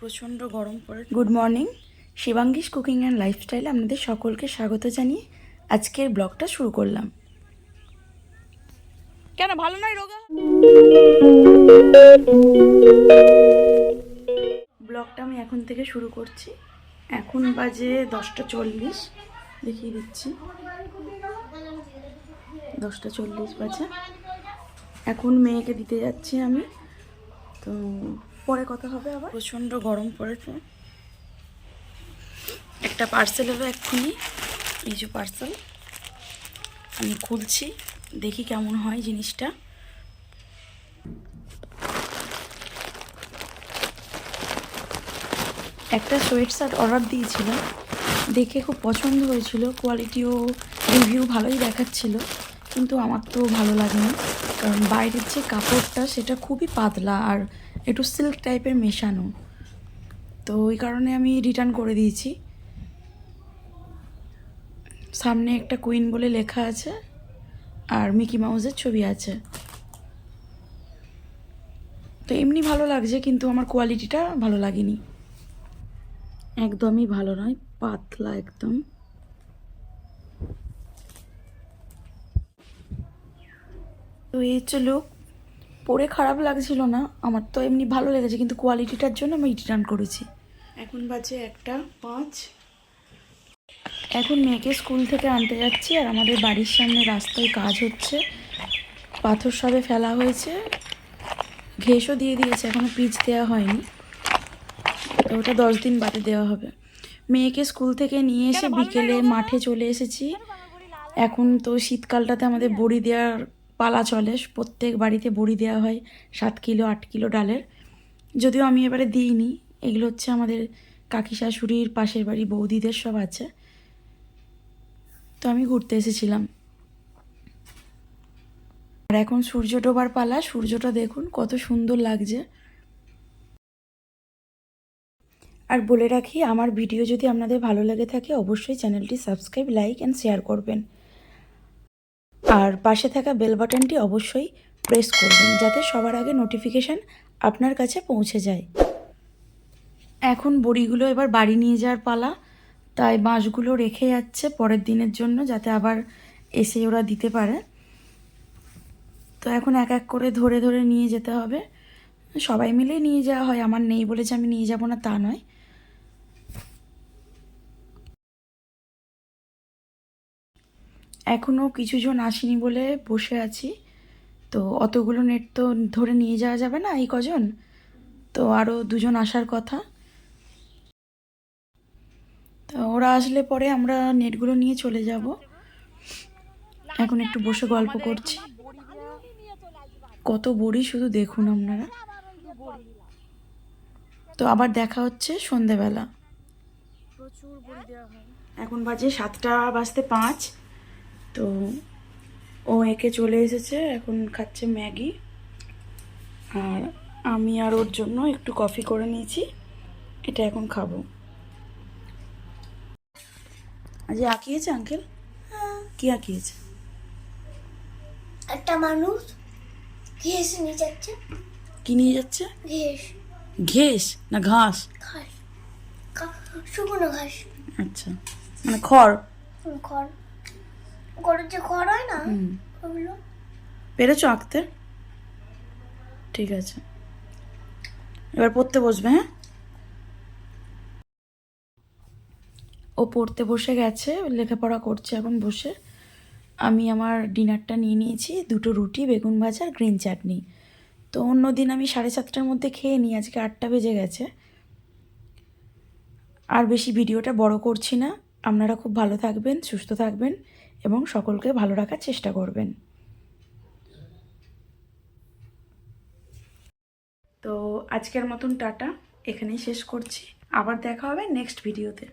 প্রচণ্ড গরম পড়ে। গুড মর্নিং, শিবাঙ্গীস কুকিং অ্যান্ড লাইফস্টাইলে আপনাদের সকলকে স্বাগত জানিয়ে আজকের ব্লগটা শুরু করলাম। কেন ভালো নয় রোগা? ব্লগটা আমি এখন থেকে শুরু করছি। এখন বাজে 10:40, দেখিয়ে দিচ্ছি। 10:40 বাজে। এখন মেয়েকে দিতে যাচ্ছি আমি, তো পরে কথা হবে আবার। প্রচণ্ড গরম পড়েছে। একটা পার্সেল এলো এক্ষুনি, এই যে পার্সেল আমি খুলছি, দেখি কেমন হয় জিনিসটা। একটা সোয়েট শার্ট অর্ডার দিয়েছিলাম, দেখে খুব পছন্দ হয়েছিল, কোয়ালিটিও রিভিউ ভালোই দেখাচ্ছিল, কিন্তু আমার তো ভালো লাগেনি, কারণ বাইরের যে কাপড়টা সেটা খুবই পাতলা আর একটু সিল্ক টাইপের মেশানো, তো ওই কারণে আমি রিটার্ন করে দিয়েছি। সামনে একটা কুইন বলে লেখা আছে আর মিকি মাউসের ছবি আছে, তো এমনি ভালো লাগছে, কিন্তু আমার কোয়ালিটিটা ভালো লাগেনি, একদমই ভালো নয়, পাতলা একদম। তো এই হচ্ছে লুক, পরে খারাপ লাগছিল না, আমার তো এমনি ভালো লেগেছে, কিন্তু কোয়ালিটিটার জন্য আমি রিটার্ন করেছি। এখন বাজে 1:05। এখন মেয়েকে স্কুল থেকে আনতে যাচ্ছি, আর আমাদের বাড়ির সামনে রাস্তায় কাজ হচ্ছে, পাথর সবে ফেলা হয়েছে, ঘেঁষও দিয়ে দিয়েছে, এখনও পিচ দেওয়া হয়নি, তো ওটা 10 দিন বাদে দেওয়া হবে। মেয়েকে স্কুল থেকে নিয়ে এসে বিকেলে মাঠে চলে এসেছি। এখন তো শীতকালটাতে আমাদের বড়ি দেওয়ার পালা চলে, প্রত্যেক বাড়িতে বড়ি দেওয়া হয় 7 কিলো 8 কিলো ডালের, যদিও আমি এবারে দিইনি, এগুলো হচ্ছে আমাদের কাকি শাশুড়ির পাশের বাড়ি বৌদিদের সব আছে, তো আমি ঘুরতে এসেছিলাম। আর এখন সূর্য ডোবার পালা, সূর্যটা দেখুন কত সুন্দর লাগছে। আর বলে রাখি, আমার ভিডিও যদি আপনাদের ভালো লেগে থাকে অবশ্যই চ্যানেলটি সাবস্ক্রাইব, লাইক অ্যান্ড শেয়ার করবেন, আর পাশে থাকা বেল বাটনটি অবশ্যই প্রেস করবেন, যাতে সবার আগে নোটিফিকেশান আপনার কাছে পৌঁছে যায়। এখন বড়িগুলো এবার বাড়ি নিয়ে যাওয়ার পালা, তাই বাঁশগুলো রেখে যাচ্ছে পরের দিনের জন্য, যাতে আবার এসে ওরা দিতে পারে। তো এখন এক এক করে ধরে ধরে নিয়ে যেতে হবে, সবাই মিলেই নিয়ে যাওয়া হয়, আমার নেই বলে যে আমি নিয়ে যাব না তা নয়। এখনও কিছুজন আসেনি বলে বসে আছি, তো অতগুলো নেট তো ধরে নিয়ে যাওয়া যাবে না এই কজন, তো আরও দুজন আসার কথা, তো ওরা আসলে পরে আমরা নেটগুলো নিয়ে চলে যাব। এখন একটু বসে গল্প করছি, কত বড়ি শুধু দেখুন আপনারা। তো আবার দেখা হচ্ছে সন্ধেবেলা। প্রচুর বড়ি দেওয়া হয়। এখন বাজে 7:05, তো ও একে চলে এসেছে, এখন খাচ্ছে ম্যাগি, আর আমি আর ওর জন্য একটু কফি করে নিয়েছি, এটা এখন খাবো। আজ আঁকিয়েছে আঙ্কেল? কি আঁকিয়েছে? একটা মানুষ ঘেস নিয়ে যাচ্ছে। কি নিয়ে যাচ্ছে? ঘেস। ঘেস না ঘাস? ঘাস, শুকনো ঘাস। আচ্ছা, মানে খড়। খড়, গরুর যে খড় হয় না ওগুলো। পেরেছো আঁকতে? ঠিক আছে, এবার পড়তে বসবে। হ্যাঁ, ও পড়তে বসে গেছে, লেখাপড়া করছে এখন বসে। আমি আমার ডিনারটা নিয়ে নিয়েছি, 2টো রুটি, বেগুন ভাজা আর গ্রিন চাটনি। তো অন্য দিন আমি 7:30টার মধ্যে খেয়ে নিই, আজকে 8টা বেজে গেছে। আর বেশি ভিডিওটা বড় করছি না, আপনারা খুব ভালো থাকবেন, সুস্থ থাকবেন এবং সকলকে ভালো রাখার চেষ্টা করবেন। তো আজকের মতন টাটা, এখানেই শেষ করছি, আবার দেখা হবে নেক্সট ভিডিওতে।